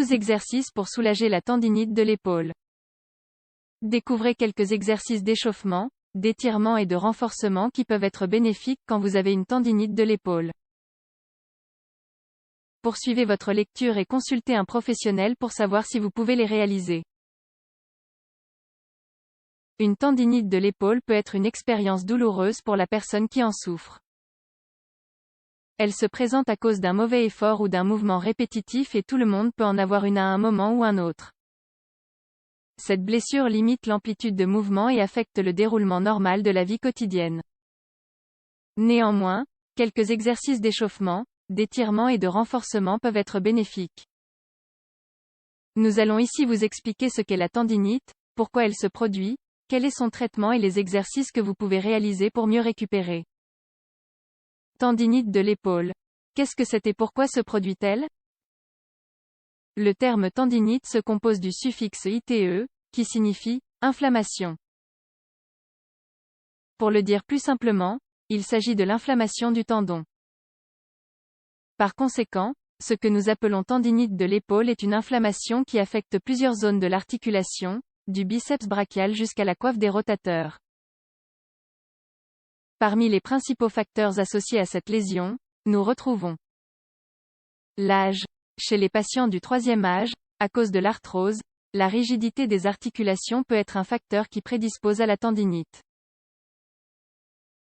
12 exercices pour soulager la tendinite de l'épaule. Découvrez quelques exercices d'échauffement, d'étirement et de renforcement qui peuvent être bénéfiques quand vous avez une tendinite de l'épaule. Poursuivez votre lecture et consultez un professionnel pour savoir si vous pouvez les réaliser. Une tendinite de l'épaule peut être une expérience douloureuse pour la personne qui en souffre. Elle se présente à cause d'un mauvais effort ou d'un mouvement répétitif et tout le monde peut en avoir une à un moment ou un autre. Cette blessure limite l'amplitude de mouvement et affecte le déroulement normal de la vie quotidienne. Néanmoins, quelques exercices d'échauffement, d'étirement et de renforcement peuvent être bénéfiques. Nous allons ici vous expliquer ce qu'est la tendinite, pourquoi elle se produit, quel est son traitement et les exercices que vous pouvez réaliser pour mieux récupérer. Tendinite de l'épaule. Qu'est-ce que c'est et pourquoi se produit-elle? Le terme tendinite se compose du suffixe ite, qui signifie inflammation. Pour le dire plus simplement, il s'agit de l'inflammation du tendon. Par conséquent, ce que nous appelons tendinite de l'épaule est une inflammation qui affecte plusieurs zones de l'articulation, du biceps brachial jusqu'à la coiffe des rotateurs. Parmi les principaux facteurs associés à cette lésion, nous retrouvons l'âge. Chez les patients du troisième âge, à cause de l'arthrose, la rigidité des articulations peut être un facteur qui prédispose à la tendinite.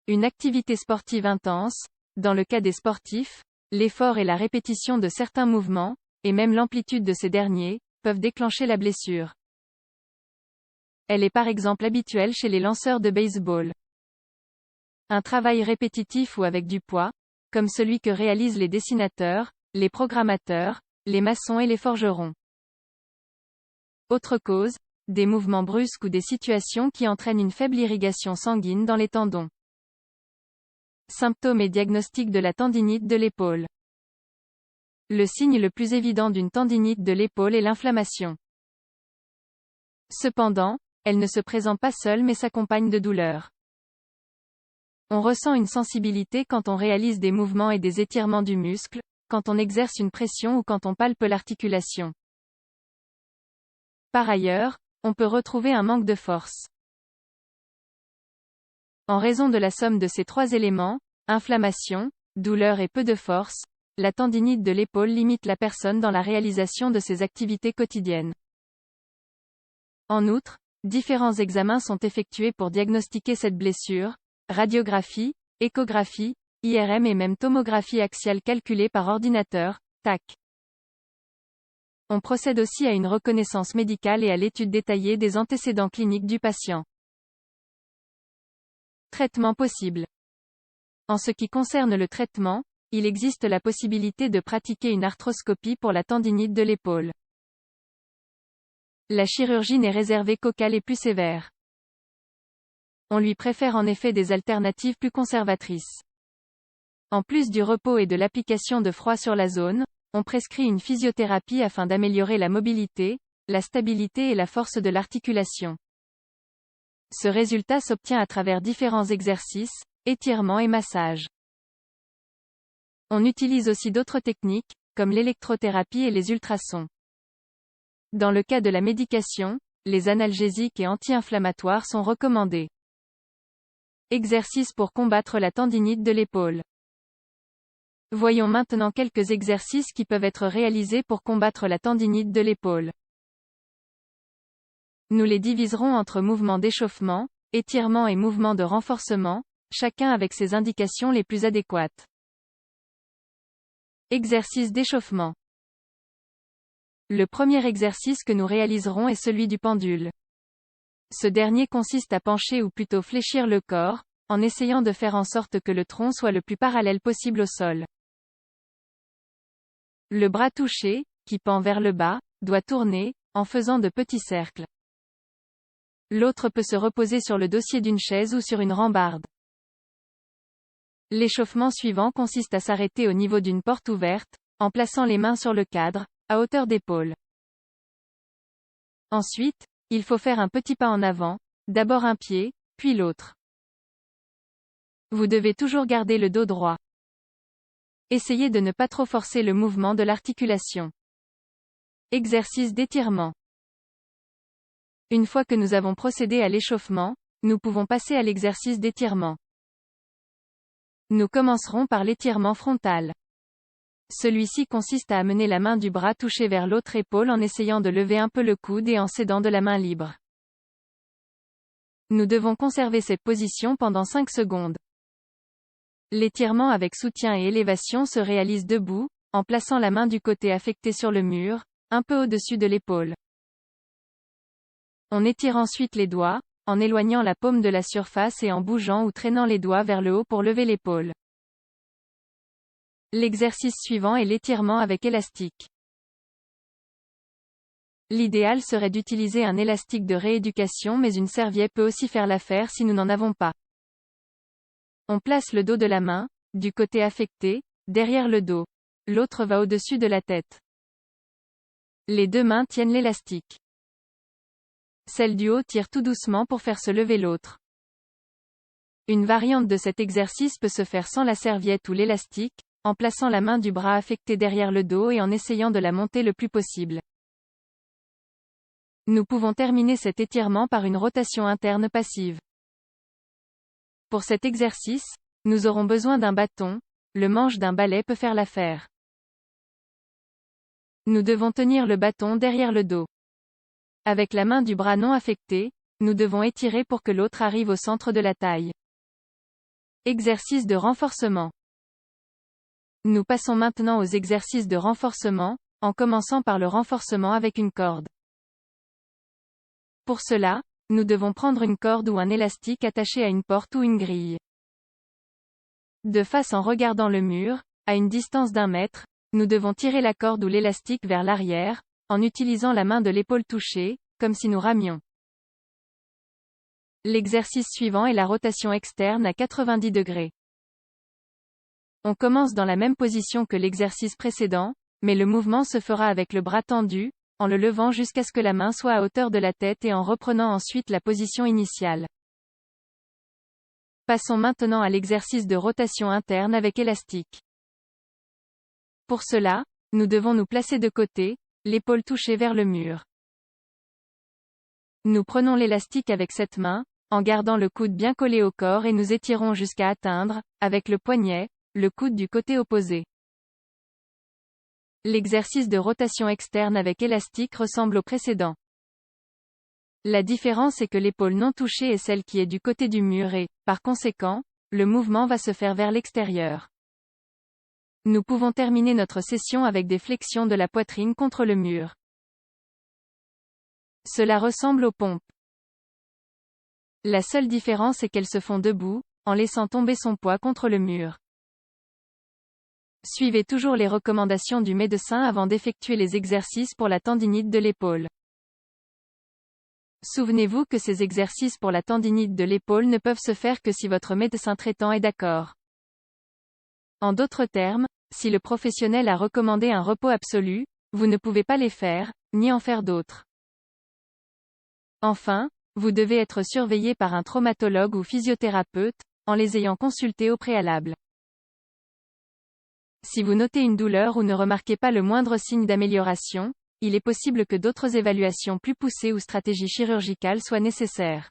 Une activité sportive intense, dans le cas des sportifs, l'effort et la répétition de certains mouvements, et même l'amplitude de ces derniers, peuvent déclencher la blessure. Elle est par exemple habituelle chez les lanceurs de baseball. Un travail répétitif ou avec du poids, comme celui que réalisent les dessinateurs, les programmateurs, les maçons et les forgerons. Autre cause, des mouvements brusques ou des situations qui entraînent une faible irrigation sanguine dans les tendons. Symptômes et diagnostic de la tendinite de l'épaule. Le signe le plus évident d'une tendinite de l'épaule est l'inflammation. Cependant, elle ne se présente pas seule mais s'accompagne de douleurs. On ressent une sensibilité quand on réalise des mouvements et des étirements du muscle, quand on exerce une pression ou quand on palpe l'articulation. Par ailleurs, on peut retrouver un manque de force. En raison de la somme de ces trois éléments, inflammation, douleur et peu de force, la tendinite de l'épaule limite la personne dans la réalisation de ses activités quotidiennes. En outre, différents examens sont effectués pour diagnostiquer cette blessure, radiographie, échographie, IRM et même tomographie axiale calculée par ordinateur, TAC. On procède aussi à une reconnaissance médicale et à l'étude détaillée des antécédents cliniques du patient. Traitement possible. En ce qui concerne le traitement, il existe la possibilité de pratiquer une arthroscopie pour la tendinite de l'épaule. La chirurgie n'est réservée qu'aux cas les plus sévères. On lui préfère en effet des alternatives plus conservatrices. En plus du repos et de l'application de froid sur la zone, on prescrit une physiothérapie afin d'améliorer la mobilité, la stabilité et la force de l'articulation. Ce résultat s'obtient à travers différents exercices, étirements et massages. On utilise aussi d'autres techniques, comme l'électrothérapie et les ultrasons. Dans le cas de la médication, les analgésiques et anti-inflammatoires sont recommandés. Exercices pour combattre la tendinite de l'épaule. Voyons maintenant quelques exercices qui peuvent être réalisés pour combattre la tendinite de l'épaule. Nous les diviserons entre mouvements d'échauffement, étirement et mouvements de renforcement, chacun avec ses indications les plus adéquates. Exercice d'échauffement. Le premier exercice que nous réaliserons est celui du pendule. Ce dernier consiste à pencher ou plutôt fléchir le corps, en essayant de faire en sorte que le tronc soit le plus parallèle possible au sol. Le bras touché, qui pend vers le bas, doit tourner, en faisant de petits cercles. L'autre peut se reposer sur le dossier d'une chaise ou sur une rambarde. L'échauffement suivant consiste à s'arrêter au niveau d'une porte ouverte, en plaçant les mains sur le cadre, à hauteur d'épaule. Ensuite, il faut faire un petit pas en avant, d'abord un pied, puis l'autre. Vous devez toujours garder le dos droit. Essayez de ne pas trop forcer le mouvement de l'articulation. Exercice d'étirement. Une fois que nous avons procédé à l'échauffement, nous pouvons passer à l'exercice d'étirement. Nous commencerons par l'étirement frontal. Celui-ci consiste à amener la main du bras touchée vers l'autre épaule en essayant de lever un peu le coude et en s'aidant de la main libre. Nous devons conserver cette position pendant 5 secondes. L'étirement avec soutien et élévation se réalise debout, en plaçant la main du côté affecté sur le mur, un peu au-dessus de l'épaule. On étire ensuite les doigts, en éloignant la paume de la surface et en bougeant ou traînant les doigts vers le haut pour lever l'épaule. L'exercice suivant est l'étirement avec élastique. L'idéal serait d'utiliser un élastique de rééducation, mais une serviette peut aussi faire l'affaire si nous n'en avons pas. On place le dos de la main, du côté affecté, derrière le dos. L'autre va au-dessus de la tête. Les deux mains tiennent l'élastique. Celle du haut tire tout doucement pour faire se lever l'autre. Une variante de cet exercice peut se faire sans la serviette ou l'élastique, en plaçant la main du bras affecté derrière le dos et en essayant de la monter le plus possible. Nous pouvons terminer cet étirement par une rotation interne passive. Pour cet exercice, nous aurons besoin d'un bâton, le manche d'un balai peut faire l'affaire. Nous devons tenir le bâton derrière le dos. Avec la main du bras non affecté, nous devons étirer pour que l'autre arrive au centre de la taille. Exercice de renforcement. Nous passons maintenant aux exercices de renforcement, en commençant par le renforcement avec une corde. Pour cela, nous devons prendre une corde ou un élastique attaché à une porte ou une grille. De face en regardant le mur, à une distance d'1 mètre, nous devons tirer la corde ou l'élastique vers l'arrière, en utilisant la main de l'épaule touchée, comme si nous ramions. L'exercice suivant est la rotation externe à 90 degrés. On commence dans la même position que l'exercice précédent, mais le mouvement se fera avec le bras tendu, en le levant jusqu'à ce que la main soit à hauteur de la tête et en reprenant ensuite la position initiale. Passons maintenant à l'exercice de rotation interne avec élastique. Pour cela, nous devons nous placer de côté, l'épaule touchée vers le mur. Nous prenons l'élastique avec cette main, en gardant le coude bien collé au corps et nous étirons jusqu'à atteindre, avec le poignet, le coude du côté opposé. L'exercice de rotation externe avec élastique ressemble au précédent. La différence est que l'épaule non touchée est celle qui est du côté du mur et, par conséquent, le mouvement va se faire vers l'extérieur. Nous pouvons terminer notre session avec des flexions de la poitrine contre le mur. Cela ressemble aux pompes. La seule différence est qu'elles se font debout, en laissant tomber son poids contre le mur. Suivez toujours les recommandations du médecin avant d'effectuer les exercices pour la tendinite de l'épaule. Souvenez-vous que ces exercices pour la tendinite de l'épaule ne peuvent se faire que si votre médecin traitant est d'accord. En d'autres termes, si le professionnel a recommandé un repos absolu, vous ne pouvez pas les faire, ni en faire d'autres. Enfin, vous devez être surveillé par un traumatologue ou physiothérapeute, en les ayant consultés au préalable. Si vous notez une douleur ou ne remarquez pas le moindre signe d'amélioration, il est possible que d'autres évaluations plus poussées ou stratégies chirurgicales soient nécessaires.